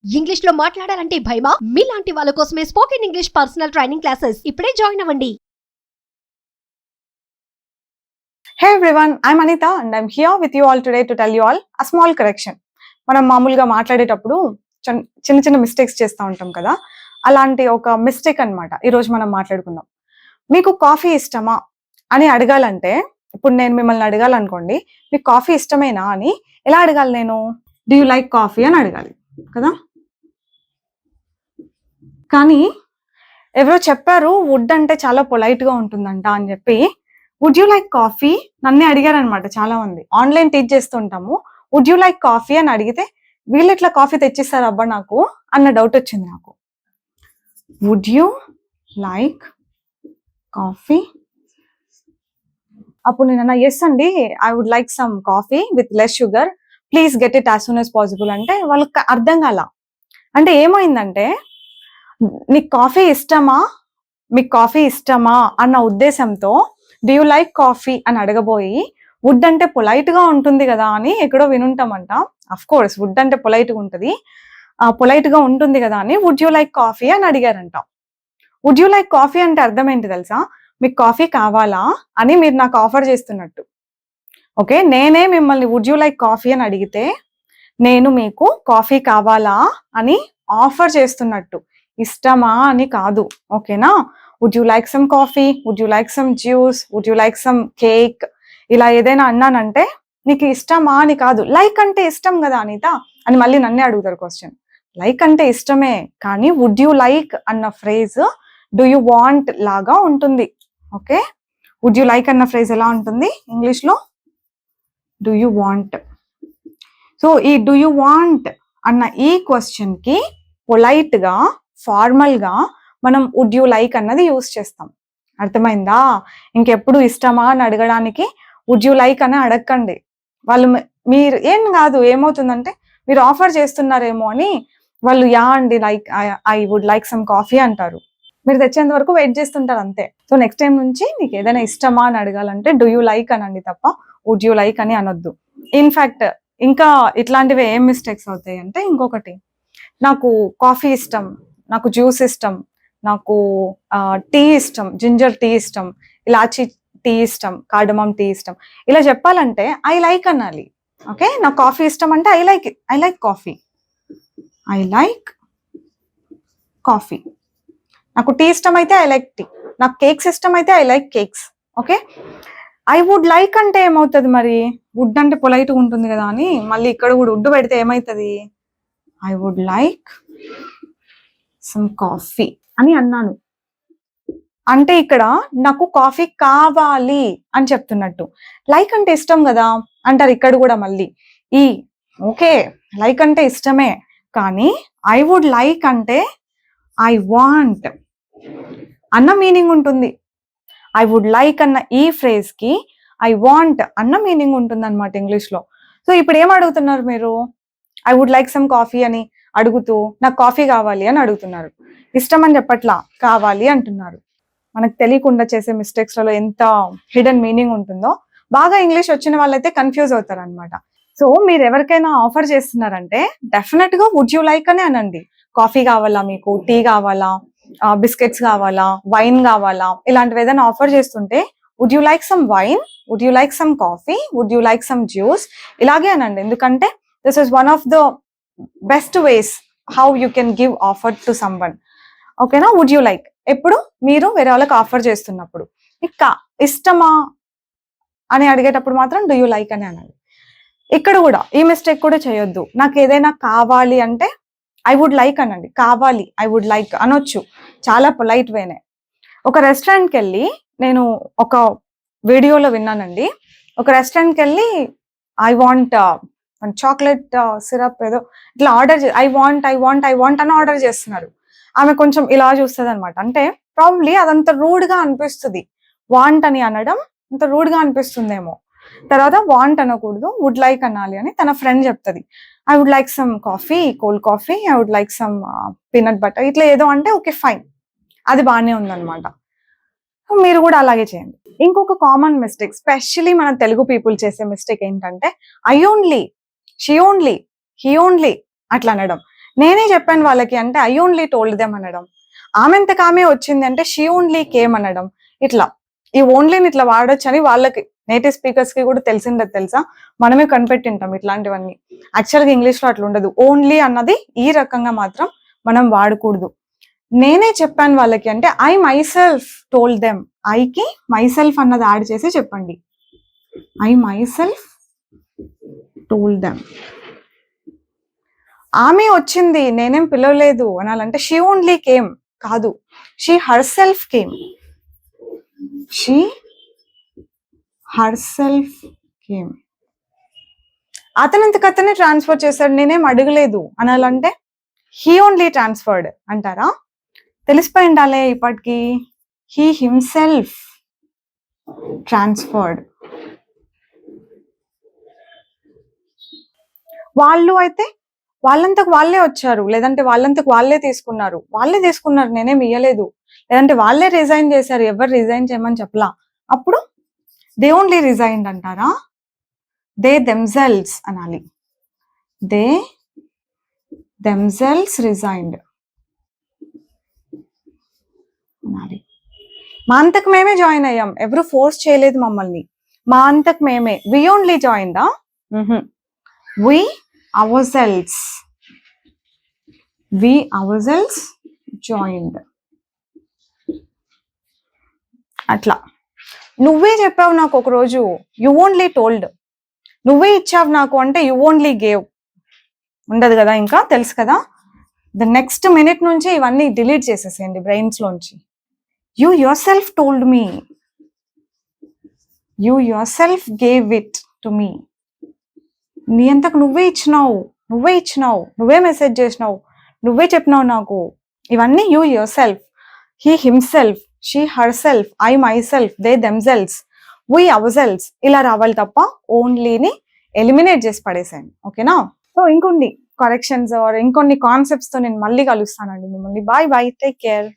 English లో మాట్లాడాలంటే భయమా? మీలాంటి వాళ్ళ కోసమే spoken English personal training classes ఇప్పుడే జాయిన్ అవ్వండి. Hey everyone, I'm Anita and I'm here with you all today to tell you all a small correction. మనం మామూలుగా మాట్లాడేటప్పుడు చిన్న చిన్న మిస్టేక్స్ చేస్తూ ఉంటాం కదా, అలాంటి ఒక మిస్టేక్ అన్నమాట ఈరోజు మనం మాట్లాడుకుందాం. మీకు కాఫీ ఇష్టమా అని అడగాలంటే, ఇప్పుడు నేను మిమ్మల్ని అడగాలనుకోండి, మీకు కాఫీ ఇష్టమేనా అని ఎలా అడగాలి? నేను డూ యూ లైక్ కాఫీ అని అడగాలి కదా. కానీ ఎవరో చెప్పారు వుడ్ అంటే చాలా పొలైట్గా ఉంటుందంట అని చెప్పి, వుడ్ యూ లైక్ కాఫీ నన్నే అడిగారనమాట చాలా మంది. ఆన్లైన్ టీచ్ చేస్తుంటాము, వుడ్ యూ లైక్ కాఫీ అని అడిగితే వీళ్ళు ఎట్లా కాఫీ తెచ్చిస్తారు అబ్బా నాకు అన్న డౌట్ వచ్చింది నాకు. వుడ్ యూ లైక్ కాఫీ, అప్పుడు నేను ఎస్ అండి, I would like some coffee with less sugar, please get it as soon as possible అంటే వాళ్ళకి అర్థం కాల. అంటే ఏమైందంటే, నీకు కాఫీ ఇష్టమా, మీకు కాఫీ ఇష్టమా అన్న ఉద్దేశంతో డూ యూ లైక్ కాఫీ అని అడగబోయి, వుడ్ అంటే పొలైట్గా ఉంటుంది కదా అని ఎక్కడో వినుంటామంట. అఫ్ కోర్స్ వుడ్ అంటే పొలైట్గా ఉంటుంది, పొలైట్గా ఉంటుంది కదా అని వుడ్ యూ లైక్ కాఫీ అని అడిగారంట. వుడ్ యూ లైక్ కాఫీ అంటే అర్థం ఏంటి తెలుసా? మీకు కాఫీ కావాలా అని మీరు నాకు ఆఫర్ చేస్తున్నట్టు. ఓకే, నేనే మిమ్మల్ని వుడ్ యూ లైక్ కాఫీ అని అడిగితే నేను మీకు కాఫీ కావాలా అని ఆఫర్ చేస్తున్నట్టు, ఇష్టమా అని కాదు. ఓకేనా? Would you like some coffee, would you like some juice, would you like some cake, ఇలా ఏదైనా అన్నానంటే నీకు ఇష్టమా అని కాదు. లైక్ అంటే ఇష్టం కదా అనిత అని మళ్ళీ నన్నే అడుగుతారు క్వశ్చన్. లైక్ అంటే ఇష్టమే, కానీ వుడ్ యూ లైక్ అన్న ఫ్రేజ్ డూ యూ వాంట్ లాగా ఉంటుంది. ఓకే, వుడ్ యూ లైక్ అన్న ఫ్రేజ్ ఎలా ఉంటుంది ఇంగ్లీష్లో? Do you want. సో ఈ డూ యూ వాంట్ అన్న ఈ క్వశ్చన్కి పొలైట్గా, ఫార్మల్గా మనం వుడ్ యూ లైక్ అన్నది యూస్ చేస్తాం. అర్థమైందా? ఇంకెప్పుడు ఇష్టమా అని అడగడానికి వుడ్ యూ లైక్ అని అడగండి. వాళ్ళు మీరు ఏం కాదు, ఏమవుతుందంటే మీరు ఆఫర్ చేస్తున్నారేమో అని వాళ్ళు యా అండి like I would like some coffee అంటారు. మీరు తెచ్చేంత వరకు వెయిట్ చేస్తుంటారు అంతే. సో నెక్స్ట్ టైం నుంచి మీకు ఏదైనా ఇష్టమా అని అడగాలంటే డూ యూ లైక్ అనండి తప్ప వుడ్ యూ లైక్ అని అనొద్దు. ఇన్ఫ్యాక్ట్ ఇంకా ఇట్లాంటివి ఏం మిస్టేక్స్ అవుతాయి అంటే, ఇంకొకటి, నాకు కాఫీ ఇష్టం, నాకు జ్యూస్ ఇష్టం, నాకు టీ ఇష్టం, జింజర్ టీ ఇష్టం, ఇలాచీ టీ ఇష్టం, కార్డమమ్ టీ ఇష్టం, ఇలా చెప్పాలంటే ఐ లైక్ అనాలి. ఓకే, నాకు కాఫీ ఇష్టం అంటే I like coffee, I like coffee. నాకు టీ ఇష్టం అయితే ఐ లైక్ టీ, నాకు కేక్స్ ఇష్టం అయితే I like cakes. Okay, I would like అంటే ఏమవుతుంది మరి? వుడ్ అంటే పొలైట్గా ఉంటుంది కదా అని మళ్ళీ ఇక్కడ కూడా వుడ్ పెడితే ఏమవుతుంది? I would like some coffee అని అన్నాను అంటే ఇక్కడ నాకు కాఫీ కావాలి అని చెప్తున్నట్టు. లైక్ అంటే ఇష్టం కదా అంటారు ఇక్కడ కూడా మళ్ళీ. ఓకే, లైక్ అంటే ఇష్టమే, కానీ ఐ వుడ్ లైక్ అంటే ఐ వాంట్ అన్న మీనింగ్ ఉంటుంది. ఐ వుడ్ లైక్ అన్న ఈ ఫ్రేజ్కి ఐ వాంట్ అన్న మీనింగ్ ఉంటుంది అనమాట ఇంగ్లీష్లో. సో ఇప్పుడు ఏం అడుగుతున్నారు మీరు? I would like some coffee అని అడుగుతూ నాకు కాఫీ కావాలి అని అడుగుతున్నారు. ఇష్టం అని చెప్పట్లా, కావాలి అంటున్నారు. మనకు తెలియకుండా చేసే మిస్టేక్స్లలో ఎంత హిడెన్ మీనింగ్ ఉంటుందో బాగా ఇంగ్లీష్ వచ్చిన వాళ్ళైతే కన్ఫ్యూజ్ అవుతారు అనమాట. సో మీరు ఎవరికైనా ఆఫర్ చేస్తున్నారంటే డెఫినెట్గా వుడ్ యూ లైక్ అని అనండి. కాఫీ కావాలా మీకు, టీ కావాలా, బిస్కెట్స్ కావాలా, వైన్ కావాలా, ఇలాంటివి ఏదైనా ఆఫర్ చేస్తుంటే would you like some wine, would you like some coffee, would you like some juice, ఇలాగే అనండి. ఎందుకంటే this is one of the best ways how you can give offer to someone. ఓకేనా? Would you like ఎప్పుడు మీరు వేరే వాళ్ళకి offer చేస్తున్నప్పుడు. ఇక ఇష్టమా అని అడిగేటప్పుడు మాత్రం డూ యూ లైక్ అని అనాలి. ఇక్కడ కూడా ఈ మిస్టేక్ కూడా చేయొద్దు. నాకు ఏదైనా కావాలి అంటే ఐ వుడ్ లైక్ అనండి. కావాలి ఐ వుడ్ లైక్ అనొచ్చు, చాలా పొలైట్ వేనే. ఒక రెస్టారెంట్కి వెళ్ళి నేను ఒక వీడియోలో విన్నానండి, ఒక రెస్టారెంట్కి వెళ్ళి ఐ వాంట్ చాక్లెట్ సిరప్ ఏదో ఇట్లా ఆర్డర్ ఐ వాంట్ అని ఆర్డర్ చేస్తున్నారు. ఆమె కొంచెం ఇలా చూస్తుంది అనమాట. అంటే ప్రాబ్లీ అదంత రూడ్గా అనిపిస్తుంది, వాంట్ అని అనడం అంత రూడ్గా అనిపిస్తుందేమో. తర్వాత వాంట్ అనకూడదు, వుడ్ లైక్ అనాలి అని తన ఫ్రెండ్ చెప్తుంది. I would like some coffee, cold coffee, I would like some peanut butter, ఇట్లా ఏదో అంటే ఓకే ఫైన్, అది బాగానే ఉందన్నమాట. మీరు కూడా అలాగే చేయండి. ఇంకొక కామన్ మిస్టేక్, స్పెషలీ మన తెలుగు పీపుల్ చేసే మిస్టేక్ ఏంటంటే I only, she only, he only అట్లా అనడం. నేనే చెప్పాను వాళ్ళకి అంటే ఐ ఓన్లీ టోల్డ్ దెమ్ అనడం. ఆమెంతకు ఆమె వచ్చింది అంటే షీ ఓన్లీ కేమ్ అనడం. ఇట్లా ఈ ఓన్లీని ఇట్లా వాడొచ్చు అని వాళ్ళకి నేటివ్ స్పీకర్స్ కి కూడా తెలిసిండదు తెలుసా. మనమే కనిపెట్టింటాం ఇట్లాంటివన్నీ. యాక్చువల్గా ఇంగ్లీష్ లో అట్లా ఉండదు. ఓన్లీ అన్నది ఈ రకంగా మాత్రం మనం వాడకూడదు. నేనే చెప్పాను వాళ్ళకి అంటే I myself told them. ఐకి మై సెల్ఫ్ అన్నది యాడ్ చేసి చెప్పండి. I myself told them. ఆమె వచ్చింది నేనేం పిలవలేదు అనాలంటే షీ ఓన్లీ కేమ్ కాదు, she herself came. She herself came. అతనంతకు అతనే ట్రాన్స్ఫర్ చేశాడు, నేనేం అడగలేదు అనాలంటే హీ ఓన్లీ ట్రాన్స్ఫర్డ్ అంటారా? తెలిసిపోయి ఉండాలే ఇప్పటికి. He himself transferred. వాళ్ళు అయితే వాళ్ళంతకు వాళ్ళే వచ్చారు, లేదంటే వాళ్ళంతకు వాళ్ళే తీసుకున్నారు. నేనేం ఇయ్యలేదు. లేదంటే వాళ్ళే రిజైన్ చేశారు, ఎవరు రిజైన్ చేయమని చెప్పలా. అప్పుడు దే ఓన్లీ రిజైన్డ్ అంటారా? దే దెమ్సెల్వ్స్ అనాలి. దే దెమ్సెల్వ్స్ రిజైన్డ్ అనాలి. మా అంతకు మేమే జాయిన్ అయ్యాం, ఎవరు ఫోర్స్ చేయలేదు మమ్మల్ని. మా అంతకు మేమే. వి ఓన్లీ జాయిన్డా? We ourselves. We ourselves joined. అట్లా నువ్వే చెప్పావు నాకు ఒకరోజు, యు ఓన్లీ టోల్డ్. నువ్వే ఇచ్చావు నాకు అంటే యు ఓన్లీ గేవ్ ఉండదు కదా, ఇంకా తెలుసు కదా. ద నెక్స్ట్ మినిట్ నుంచి ఇవన్నీ డిలీట్ చేసేసేయండి బ్రెయిన్స్ లోంచి. You yourself told me. You yourself gave it to me. నీ అంతకు నువ్వే ఇచ్చినావు, నువ్వే మెసేజ్ చేసినావు, నువ్వే చెప్పినావు నాకు. ఇవన్నీ you your self, he himself, she her self, I my self, they themselves, we hour selves ఇలా రావాలి తప్ప ఓన్లీని ఎలిమినేట్ చేసి పడేసాను. ఓకేనా? సో ఇంకొన్ని కరెక్షన్స్ ఇంకొన్ని కాన్సెప్ట్స్ తో నేను మళ్ళీ కలుస్తానండి మిమ్మల్ని. Bye bye, take care.